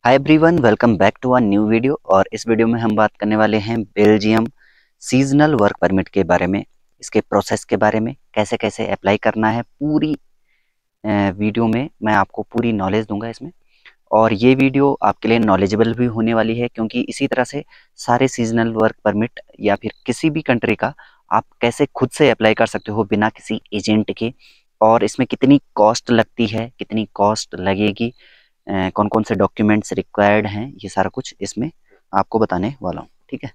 Hi everyone, welcome back to a new video. और इस video में हम बात करने वाले हैं बेल्जियम सीजनल वर्क परमिट के बारे में, इसके प्रोसेस के बारे में, कैसे कैसे अप्लाई करना है। पूरी वीडियो में मैं आपको पूरी नॉलेज दूंगा इसमें। और ये वीडियो आपके लिए नॉलेजेबल भी होने वाली है, क्योंकि इसी तरह से सारे सीजनल वर्क परमिट या फिर किसी भी कंट्री का आप कैसे खुद से अप्लाई कर सकते हो बिना किसी एजेंट के, और इसमें कितनी कॉस्ट लगती है, कितनी कॉस्ट लगेगी, कौन कौन से डॉक्यूमेंट्स रिक्वायर्ड हैं, ये सारा कुछ इसमें आपको बताने वाला हूँ। ठीक है।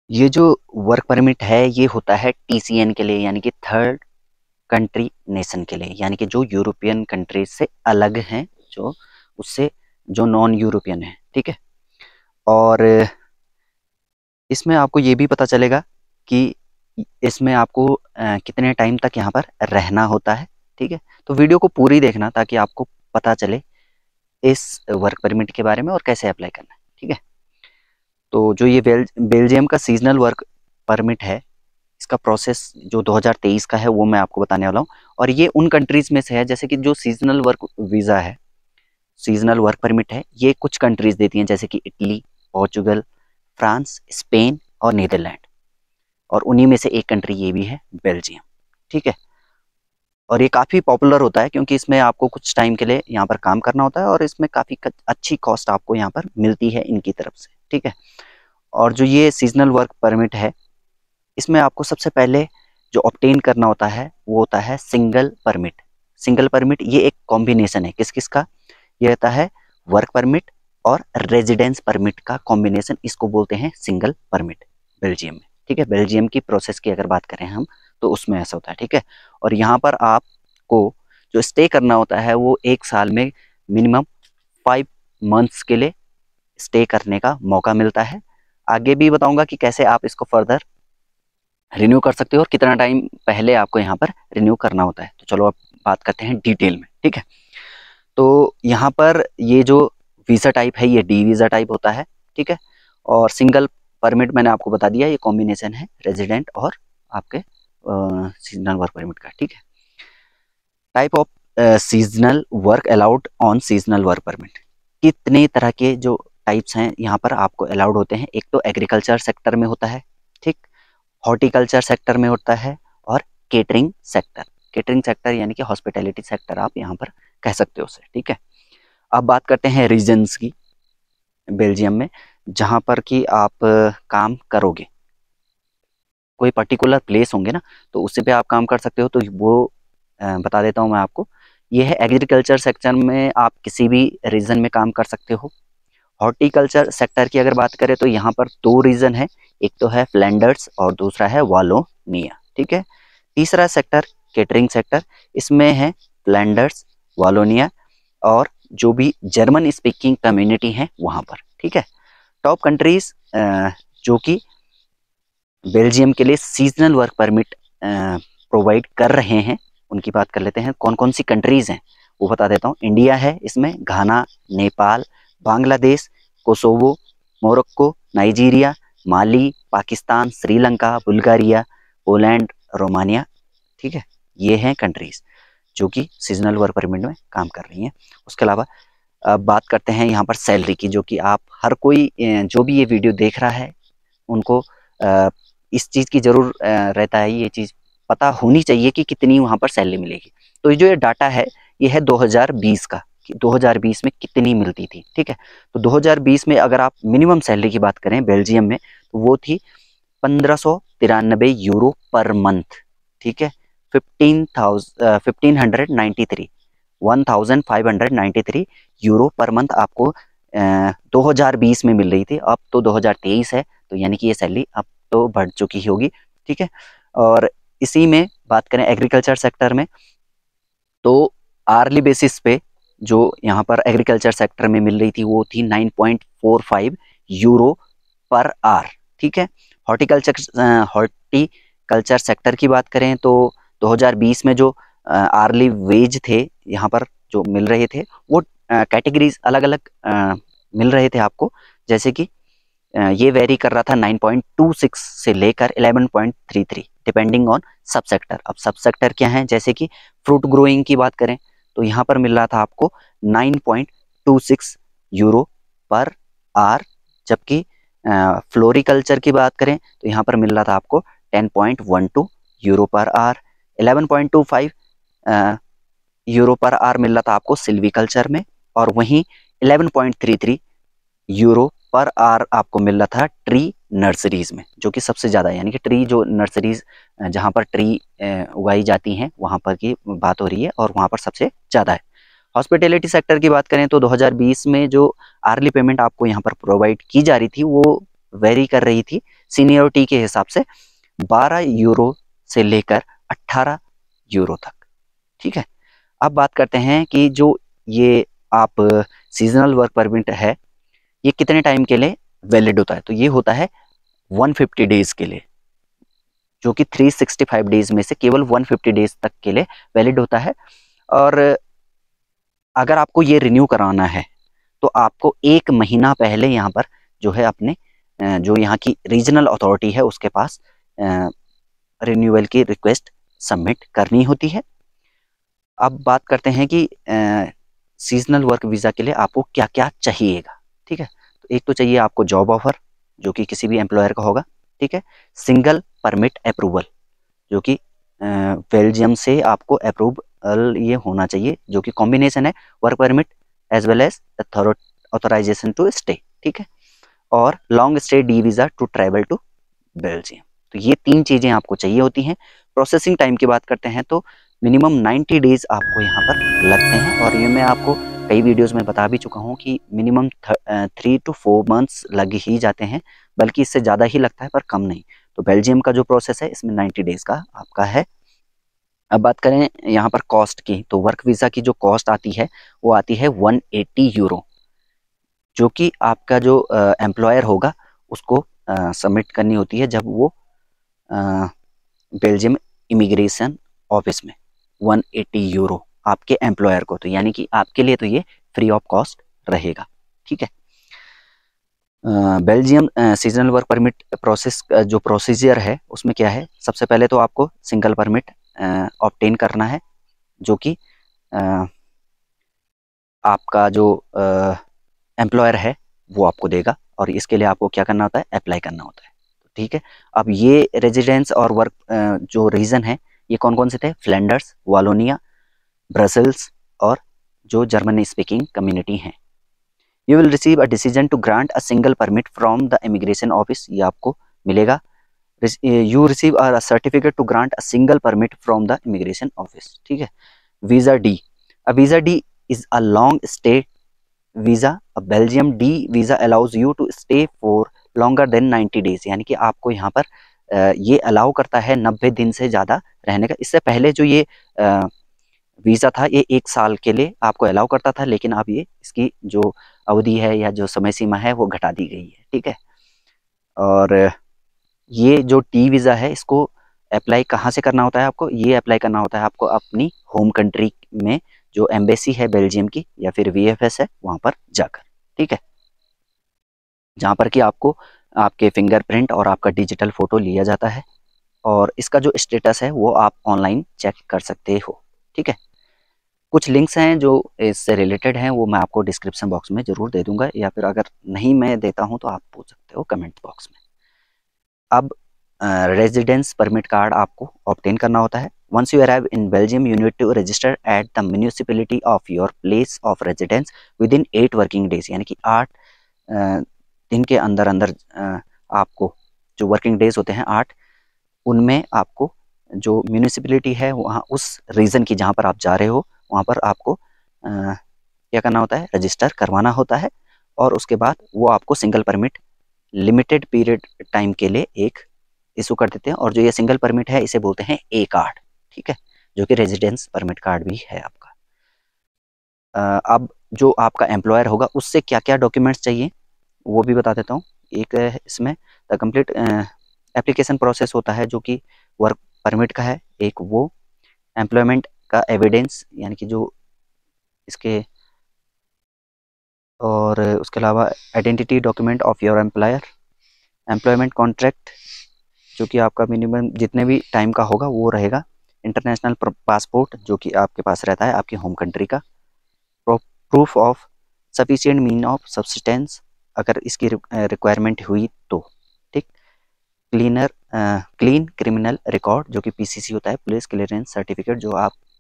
ये जो वर्क परमिट है ये होता है TCN के लिए, यानी कि थर्ड कंट्री नेशन के लिए, यानी कि जो यूरोपियन कंट्रीज से अलग हैं, जो उससे जो नॉन यूरोपियन है। ठीक है। और इसमें आपको ये भी पता चलेगा कि इसमें आपको कितने टाइम तक यहाँ पर रहना होता है। ठीक है। तो वीडियो को पूरी देखना ताकि आपको पता चले इस वर्क परमिट के बारे में और कैसे अप्लाई करना है। ठीक है। तो जो ये बेल्जियम का सीजनल वर्क परमिट है, इसका प्रोसेस जो 2023 का है वो मैं आपको बताने वाला हूँ। और ये उन कंट्रीज में से है, जैसे कि जो सीजनल वर्क वीज़ा है, सीजनल वर्क परमिट है, ये कुछ कंट्रीज देती हैं, जैसे कि इटली, पोर्चुगल, फ्रांस, स्पेन और नीदरलैंड। और उन्हीं में से एक कंट्री ये भी है, बेल्जियम। ठीक है। और ये काफ़ी पॉपुलर होता है, क्योंकि इसमें आपको कुछ टाइम के लिए यहाँ पर काम करना होता है, और इसमें काफ़ी अच्छी कॉस्ट आपको यहाँ पर मिलती है इनकी तरफ से। ठीक है। और जो ये सीजनल वर्क परमिट है, इसमें आपको सबसे पहले जो ऑब्टेन करना होता है वो होता है सिंगल परमिट। सिंगल परमिट ये एक कॉम्बिनेशन है किस किस का, ये रहता है वर्क परमिट और रेजिडेंस परमिट का कॉम्बिनेशन, इसको बोलते हैं सिंगल परमिट बेल्जियम में। ठीक है। बेल्जियम की प्रोसेस की अगर बात करें हम तो उसमें ऐसा होता है। ठीक है। और यहाँ पर आपको जो स्टे करना होता है वो 1 साल में मिनिमम 5 मंथ्स के लिए स्टे करने का मौका मिलता है। आगे भी बताऊंगा कि कैसे आप इसको फर्दर रिन्यू कर सकते हो और कितना टाइम पहले आपको यहाँ पर रिन्यू करना होता है। तो चलो अब बात करते हैं डिटेल में। ठीक है। तो यहाँ पर ये जो वीज़ा टाइप है ये डी वीज़ा टाइप होता है। ठीक है। और सिंगल परमिट मैंने आपको बता दिया, ये कॉम्बिनेशन है रेजिडेंट और आपके सीजनल वर्क परमिट का। ठीक है। Type of seasonal work allowed on seasonal work permit, कितने तरह के जो टाइप्स हैं यहाँ पर आपको अलाउड होते हैं। एक तो एग्रीकल्चर सेक्टर में होता है, ठीक, हॉर्टिकल्चर सेक्टर में होता है, और केटरिंग सेक्टर। केटरिंग सेक्टर यानी कि हॉस्पिटैलिटी सेक्टर आप यहाँ पर कह सकते हो उसे। ठीक है। अब बात करते हैं रीजन्स की बेल्जियम में, जहाँ पर कि आप काम करोगे, कोई पर्टिकुलर प्लेस होंगे ना, तो उसी पे आप काम कर सकते हो। तो वो बता देता हूँ मैं आपको। ये है एग्रीकल्चर सेक्टर में आप किसी भी रीजन में काम कर सकते हो। हॉर्टिकल्चर सेक्टर की अगर बात करें तो यहाँ पर 2 रीजन है, एक तो है फ्लैंडर्स और दूसरा है वालोनिया। ठीक है। तीसरा सेक्टर केटरिंग सेक्टर, इसमें है फ्लैंडर्स, वालोनिया और जो भी जर्मन स्पीकिंग कम्युनिटी है वहाँ पर। ठीक है। टॉप कंट्रीज जो कि बेल्जियम के लिए सीजनल वर्क परमिट प्रोवाइड कर रहे हैं, उनकी बात कर लेते हैं। कौन कौन सी कंट्रीज हैं वो बता देता हूँ। इंडिया है इसमें, Ghana, Nepal, Bangladesh, Kosovo, Morocco, Nigeria, Mali, Pakistan, Sri Lanka, Bulgaria, Poland, Romania. ठीक है। ये हैं कंट्रीज जो कि सीजनल वर्क परमिट में काम कर रही हैं। उसके अलावा अब बात करते हैं यहाँ पर सैलरी की, जो कि आप हर कोई जो भी ये वीडियो देख रहा है उनको इस चीज़ की ज़रूर रहता है, ये चीज़ पता होनी चाहिए कि कितनी वहाँ पर सैलरी मिलेगी। तो जो ये डाटा है ये है 2020 का, कि 2020 में कितनी मिलती थी। ठीक है। तो 2020 में अगर आप मिनिमम सैलरी की बात करें बेल्जियम में, तो वो थी 1593 यूरो पर मंथ। ठीक है। 1593 यूरो पर मंथ आपको 2020 में मिल रही थी। अब तो 2023 है, तो यानी कि ये सैलरी अब तो बढ़ चुकी होगी। ठीक है। और इसी में बात करें एग्रीकल्चर सेक्टर में, तो आर्ली बेसिस पे जो यहाँ पर एग्रीकल्चर सेक्टर में मिल रही थी वो थी 9.45 यूरो पर आवर। ठीक है। हॉर्टिकल्चर सेक्टर की बात करें तो 2020 में जो आर्ली वेज थे यहाँ पर जो मिल रहे थे, वो कैटेगरीज अलग अलग मिल रहे थे आपको। जैसे कि ये वेरी कर रहा था 9.26 से लेकर 11.33 डिपेंडिंग ऑन सब सेक्टर। अब सब सेक्टर क्या है, जैसे कि फ्रूट ग्रोइंग की बात करें तो यहाँ पर मिल रहा था आपको 0.26 यूरो पर आर, जबकि फ्लोरिकल्चर की बात करें तो यहाँ पर मिल रहा था आपको 10.12 यूरो पर आर, 11.25 यूरो पर आर मिल रहा था आपको सिल्वीकल्चर में, और वहीं 11.33 यूरो पर आर आपको मिल रहा था ट्री नर्सरीज में, जो कि सबसे ज़्यादा, यानी कि ट्री जो नर्सरीज जहाँ पर ट्री उगाई जाती हैं वहाँ पर की बात हो रही है, और वहाँ पर सबसे ज़्यादा है। हॉस्पिटैलिटी सेक्टर की बात करें तो 2020 में जो आर्ली पेमेंट आपको यहाँ पर प्रोवाइड की जा रही थी वो वेरी कर रही थी सीनियरिटी के हिसाब से 12 यूरो से लेकर 18 यूरो तक। ठीक है, अब बात करते हैं कि जो ये आप सीजनल वर्क परमिट है ये कितने टाइम के लिए वैलिड होता है। तो ये होता है 150 डेज के लिए, जो कि 365 डेज में से केवल 150 डेज तक के लिए वैलिड होता है। और अगर आपको ये रिन्यू कराना है तो आपको 1 महीना पहले यहाँ पर जो है अपने जो यहाँ की रीजनल अथॉरिटी है उसके पास रिन्यूअल की रिक्वेस्ट सबमिट करनी होती है। अब बात करते हैं कि सीजनल वर्क वीज़ा के लिए आपको क्या क्या चाहिएगा। ठीक है, तो एक तो चाहिए आपको जॉब ऑफर, जो कि किसी भी एम्प्लॉयर का होगा। ठीक है, सिंगल परमिट अप्रूवल, जो कि बेल्जियम से आपको अप्रूवल ये होना चाहिए, जो कि कॉम्बिनेशन है work permit as well as authorisation to stay. ठीक है, और long stay D visa to travel to Belgium. तो ये 3 चीज़ें आपको चाहिए होती हैं। प्रोसेसिंग टाइम की बात करते हैं तो मिनिमम 90 डेज आपको यहाँ पर लगते हैं, और ये मैं आपको कई वीडियोस में बता भी चुका हूँ कि मिनिमम 3 to 4 मंथ्स लग ही जाते हैं, बल्कि इससे ज़्यादा ही लगता है पर कम नहीं। तो बेल्जियम का जो प्रोसेस है इसमें 90 डेज का आपका है। अब बात करें यहाँ पर कॉस्ट की, तो वर्क वीज़ा की जो कॉस्ट आती है वो आती है 180 यूरो, जो कि आपका जो एम्प्लॉयर होगा उसको सबमिट करनी होती है जब वो बेल्जियम इमिग्रेशन ऑफिस में 180 यूरो आपके एम्प्लॉयर को, तो यानी कि आपके लिए तो ये फ्री ऑफ कॉस्ट रहेगा। ठीक है, Belgium seasonal work permit process जो प्रोसीजर है उसमें क्या है, सबसे पहले तो आपको सिंगल परमिट ऑब्टेन करना है, जो कि आपका जो एम्प्लॉयर है वो आपको देगा, और इसके लिए आपको क्या करना होता है, अप्लाई करना होता है। ठीक है, अब ये रेजिडेंस और वर्क जो रीजन है ये कौन कौन से थे, फ्लैंडर्स, वालोनिया, ब्रसल्स और जो जर्मनी स्पीकिंग कम्युनिटी हैं। You will receive a decision to grant a single permit from the immigration office, ये आपको मिलेगा। You receive a certificate to grant a single permit from the immigration office. ठीक है, visa D, a visa D is a long stay visa, a Belgium D visa allows you to stay for longer than 90 days, यानी कि आपको यहाँ पर ये allow करता है 90 दिन से ज़्यादा रहने का। इससे पहले जो ये वीज़ा था ये 1 साल के लिए आपको अलाउ करता था, लेकिन अब ये इसकी जो अवधि है या जो समय सीमा है वो घटा दी गई है। ठीक है, और ये जो टी वीज़ा है इसको अप्लाई कहाँ से करना होता है आपको, ये अप्लाई करना होता है आपको अपनी होम कंट्री में जो एम्बेसी है बेल्जियम की या फिर VFS है वहाँ पर जाकर। ठीक है, जहाँ पर कि आपको आपके फिंगरप्रिंट और आपका डिजिटल फ़ोटो लिया जाता है, और इसका जो स्टेटस है वो आप ऑनलाइन चेक कर सकते हो। ठीक है, कुछ लिंक्स हैं जो इससे रिलेटेड हैं वो मैं आपको डिस्क्रिप्शन बॉक्स में ज़रूर दे दूंगा, या फिर अगर नहीं मैं देता हूँ तो आप पूछ सकते हो कमेंट बॉक्स में। अब रेजिडेंस परमिट कार्ड आपको ऑब्टेन करना होता है। Once you arrive in Belgium you need to register at the municipality of your place of residence within 8 working days, यानी कि 8 दिन के अंदर अंदर आपको जो वर्किंग डेज होते हैं 8, उनमें आपको जो म्यूनिसिपैलिटी है वहाँ उस रीजन की जहाँ पर आप जा रहे हो वहाँ पर आपको क्या करना होता है, रजिस्टर करवाना होता है, और उसके बाद वो आपको single permit limited period time के लिए एक इशू कर देते हैं, और जो ये सिंगल परमिट है इसे बोलते हैं ए कार्ड। ठीक है, जो कि रेजिडेंस परमिट कार्ड भी है आपका। अब जो आपका एम्प्लॉयर होगा उससे क्या क्या डॉक्यूमेंट्स चाहिए वो भी बता देता हूँ। एक इसमें द कंप्लीट एप्लीकेशन प्रोसेस होता है जो कि वर्क परमिट का है, एक वो एम्प्लॉयमेंट का एविडेंस यानी कि जो इसके, और उसके अलावा identity document of your employer, employment contract जो कि आपका मिनिमम जितने भी टाइम का होगा वो रहेगा, इंटरनेशनल पासपोर्ट जो कि आपके पास रहता है आपकी होम कंट्री का, proof of sufficient mean of subsistence अगर इसकी रिक्वायरमेंट हुई तो, ठीक। क्लीन क्रिमिनल रिकॉर्ड जो कि पीसीसी होता है, पुलिस क्लियरेंस सर्टिफिकेट,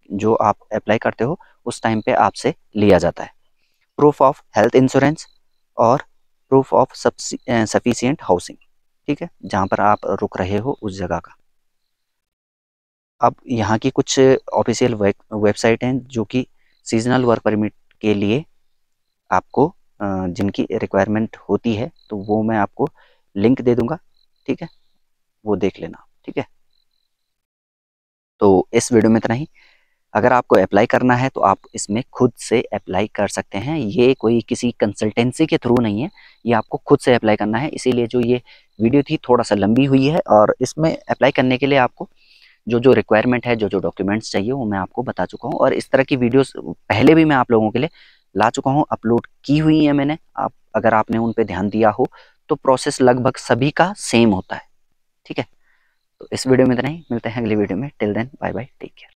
जो आप अप्लाई करते हो उस टाइम पे आपसे लिया जाता है। प्रूफ ऑफ हेल्थ इंश्योरेंस और प्रूफ ऑफ सफिशिएंट हाउसिंग, ठीक है, जहाँ पर आप रुक रहे हो उस जगह का। अब यहाँ की कुछ ऑफिशियल वेबसाइट हैं जो कि सीजनल वर्क परमिट के लिए आपको जिनकी रिक्वायरमेंट होती है, तो वो मैं आपको लिंक दे दूंगा, ठीक है, वो देख लेना, ठीक है। तो इस वीडियो में इतना ही। अगर आपको अप्लाई करना है तो आप इसमें खुद से अप्लाई कर सकते हैं, ये कोई किसी कंसल्टेंसी के थ्रू नहीं है, ये आपको खुद से अप्लाई करना है। इसीलिए जो ये वीडियो थी थोड़ा सा लंबी हुई है, और इसमें अप्लाई करने के लिए आपको जो जो रिक्वायरमेंट है, जो जो डॉक्यूमेंट्स चाहिए वो मैं आपको बता चुका हूँ, और इस तरह की वीडियोस पहले भी मैं आप लोगों के लिए ला चुका हूँ, अपलोड की हुई है मैंने। आप अगर आपने उन पर ध्यान दिया हो तो प्रोसेस लगभग सभी का सेम होता है, ठीक है। तो इस वीडियो में इतना ही, मिलते हैं अगली वीडियो में। Till then bye bye, take care.